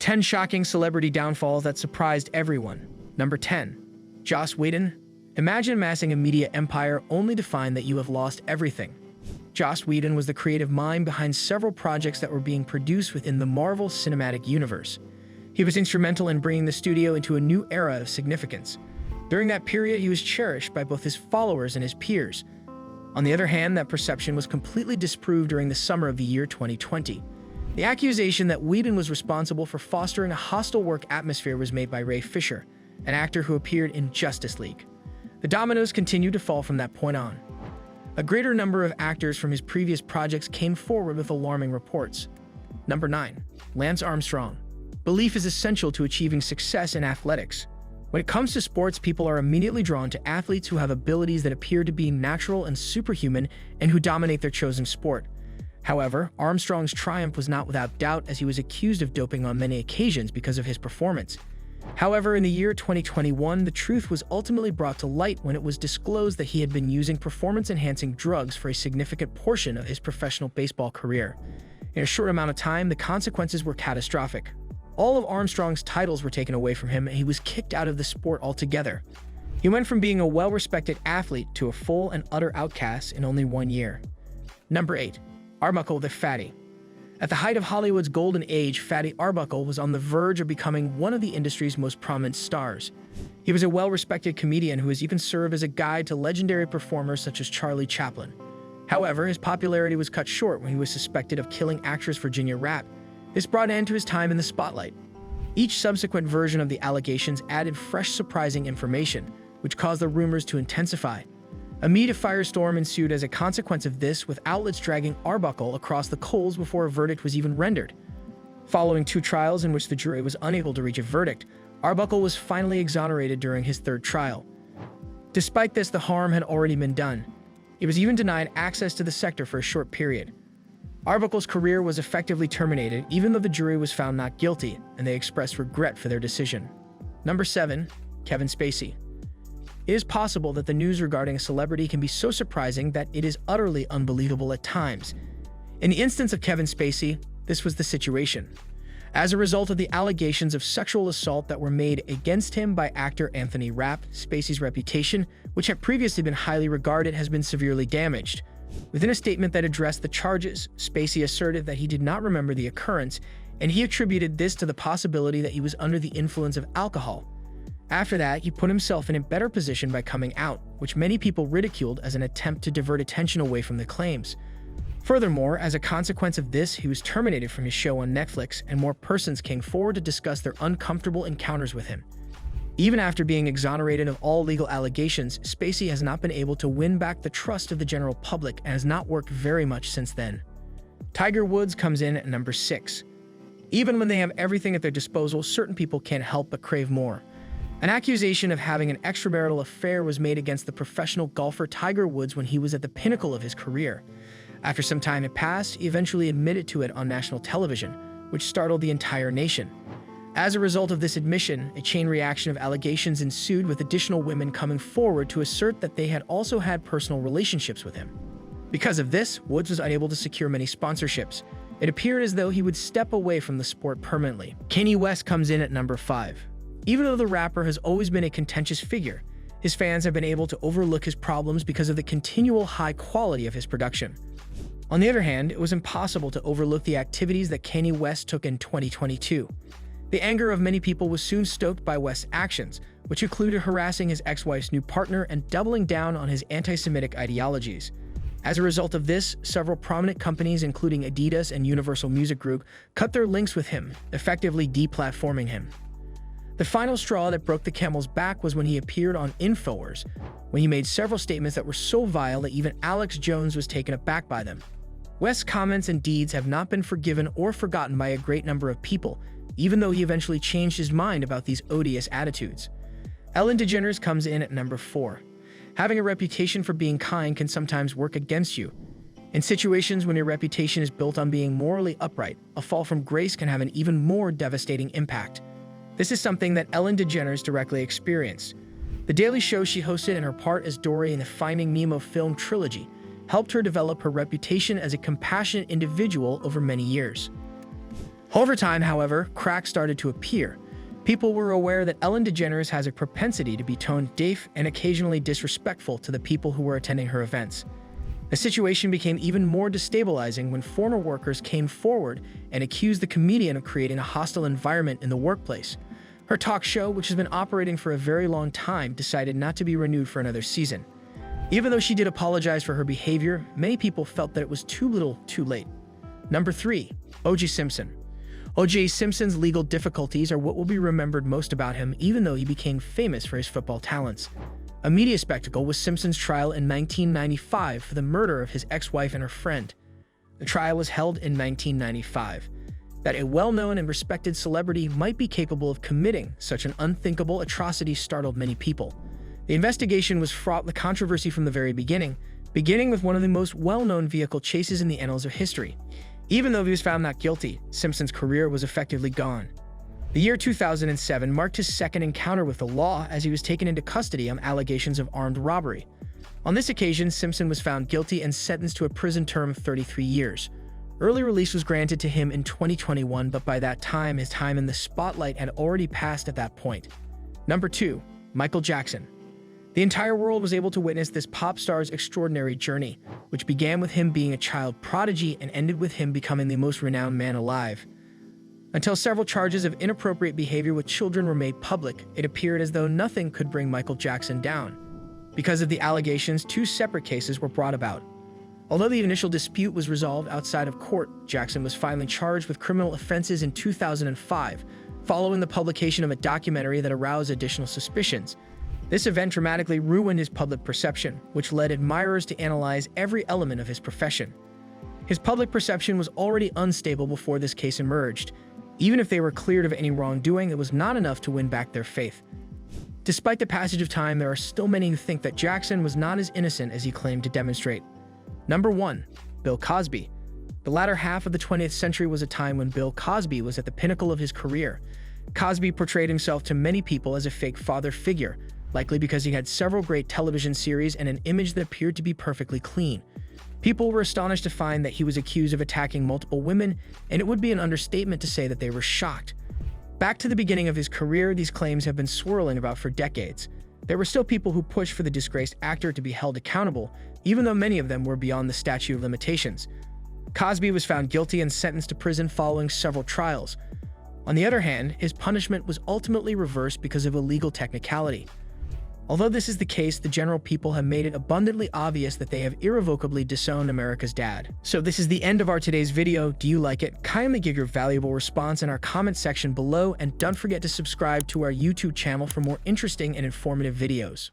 10 shocking celebrity downfalls that surprised everyone. Number 10. Joss Whedon. Imagine amassing a media empire only to find that you have lost everything. Joss Whedon was the creative mind behind several projects that were being produced within the Marvel Cinematic Universe. He was instrumental in bringing the studio into a new era of significance. During that period, he was cherished by both his followers and his peers. On the other hand, that perception was completely disproved during the summer of the year 2020. The accusation that Whedon was responsible for fostering a hostile work atmosphere was made by Ray Fisher, an actor who appeared in Justice League. The dominoes continued to fall from that point on. A greater number of actors from his previous projects came forward with alarming reports. Number 9. Lance Armstrong. Belief is essential to achieving success in athletics. When it comes to sports, people are immediately drawn to athletes who have abilities that appear to be natural and superhuman and who dominate their chosen sport. However, Armstrong's triumph was not without doubt, as he was accused of doping on many occasions because of his performance. However, in the year 2021, the truth was ultimately brought to light when it was disclosed that he had been using performance-enhancing drugs for a significant portion of his professional baseball career. In a short amount of time, the consequences were catastrophic. All of Armstrong's titles were taken away from him, and he was kicked out of the sport altogether. He went from being a well-respected athlete to a full and utter outcast in only 1 year. Number 8. Arbuckle the Fatty. At the height of Hollywood's golden age, Fatty Arbuckle was on the verge of becoming one of the industry's most prominent stars. He was a well-respected comedian who has even served as a guide to legendary performers such as Charlie Chaplin. However, his popularity was cut short when he was suspected of killing actress Virginia Rappe. This brought an end to his time in the spotlight. Each subsequent version of the allegations added fresh, surprising information, which caused the rumors to intensify. A media firestorm ensued as a consequence of this, with outlets dragging Arbuckle across the coals before a verdict was even rendered. Following 2 trials in which the jury was unable to reach a verdict, Arbuckle was finally exonerated during his 3rd trial. Despite this, the harm had already been done. He was even denied access to the sector for a short period. Arbuckle's career was effectively terminated, even though the jury was found not guilty, and they expressed regret for their decision. Number 7. Kevin Spacey. It is possible that the news regarding a celebrity can be so surprising that it is utterly unbelievable at times. In the instance of Kevin Spacey, this was the situation. As a result of the allegations of sexual assault that were made against him by actor Anthony Rapp, Spacey's reputation, which had previously been highly regarded, has been severely damaged. Within a statement that addressed the charges, Spacey asserted that he did not remember the occurrence, and he attributed this to the possibility that he was under the influence of alcohol. After that, he put himself in a better position by coming out, which many people ridiculed as an attempt to divert attention away from the claims. Furthermore, as a consequence of this, he was terminated from his show on Netflix, and more persons came forward to discuss their uncomfortable encounters with him. Even after being exonerated of all legal allegations, Spacey has not been able to win back the trust of the general public and has not worked very much since then. Tiger Woods comes in at number 6. Even when they have everything at their disposal, certain people can't help but crave more. An accusation of having an extramarital affair was made against the professional golfer Tiger Woods when he was at the pinnacle of his career. After some time had passed, he eventually admitted to it on national television, which startled the entire nation. As a result of this admission, a chain reaction of allegations ensued, with additional women coming forward to assert that they had also had personal relationships with him. Because of this, Woods was unable to secure many sponsorships. It appeared as though he would step away from the sport permanently. Kanye West comes in at number 5. Even though the rapper has always been a contentious figure, his fans have been able to overlook his problems because of the continual high quality of his production. On the other hand, it was impossible to overlook the activities that Kanye West took in 2022. The anger of many people was soon stoked by West's actions, which included harassing his ex-wife's new partner and doubling down on his anti-Semitic ideologies. As a result of this, several prominent companies, including Adidas and Universal Music Group, cut their links with him, effectively deplatforming him. The final straw that broke the camel's back was when he appeared on InfoWars, when he made several statements that were so vile that even Alex Jones was taken aback by them. West's comments and deeds have not been forgiven or forgotten by a great number of people, even though he eventually changed his mind about these odious attitudes. Ellen DeGeneres comes in at number 4. Having a reputation for being kind can sometimes work against you. In situations when your reputation is built on being morally upright, a fall from grace can have an even more devastating impact. This is something that Ellen DeGeneres directly experienced. The daily show she hosted and her part as Dory in the Finding Nemo film trilogy helped her develop her reputation as a compassionate individual over many years. Over time, however, cracks started to appear. People were aware that Ellen DeGeneres has a propensity to be tone deaf and occasionally disrespectful to the people who were attending her events. The situation became even more destabilizing when former workers came forward and accused the comedian of creating a hostile environment in the workplace. Her talk show, which has been operating for a very long time, decided not to be renewed for another season. Even though she did apologize for her behavior, many people felt that it was too little, too late. Number 3. O.J. Simpson. O.J. Simpson's legal difficulties are what will be remembered most about him, even though he became famous for his football talents. A media spectacle was Simpson's trial in 1995 for the murder of his ex-wife and her friend. The trial was held in 1995. That a well-known and respected celebrity might be capable of committing such an unthinkable atrocity startled many people. The investigation was fraught with controversy from the very beginning with one of the most well-known vehicle chases in the annals of history. Even though he was found not guilty, Simpson's career was effectively gone. The year 2007 marked his second encounter with the law as he was taken into custody on allegations of armed robbery. On this occasion, Simpson was found guilty and sentenced to a prison term of 33 years. Early release was granted to him in 2021, but by that time, his time in the spotlight had already passed at that point. Number 2. Michael Jackson. The entire world was able to witness this pop star's extraordinary journey, which began with him being a child prodigy and ended with him becoming the most renowned man alive. Until several charges of inappropriate behavior with children were made public, it appeared as though nothing could bring Michael Jackson down. Because of the allegations, 2 separate cases were brought about. Although the initial dispute was resolved outside of court, Jackson was finally charged with criminal offenses in 2005, following the publication of a documentary that aroused additional suspicions. This event dramatically ruined his public perception, which led admirers to analyze every element of his profession. His public perception was already unstable before this case emerged. Even if they were cleared of any wrongdoing, it was not enough to win back their faith. Despite the passage of time, there are still many who think that Jackson was not as innocent as he claimed to demonstrate. Number 1. Bill Cosby. The latter half of the 20th century was a time when Bill Cosby was at the pinnacle of his career. Cosby portrayed himself to many people as a fake father figure, likely because he had several great television series and an image that appeared to be perfectly clean. People were astonished to find that he was accused of attacking multiple women, and it would be an understatement to say that they were shocked. Back to the beginning of his career, these claims have been swirling about for decades. There were still people who pushed for the disgraced actor to be held accountable, even though many of them were beyond the statute of limitations. Cosby was found guilty and sentenced to prison following several trials. On the other hand, his punishment was ultimately reversed because of a legal technicality. Although this is the case, the general people have made it abundantly obvious that they have irrevocably disowned America's dad. So this is the end of our today's video. Do you like it? Kindly give your valuable response in our comment section below, and don't forget to subscribe to our YouTube channel for more interesting and informative videos.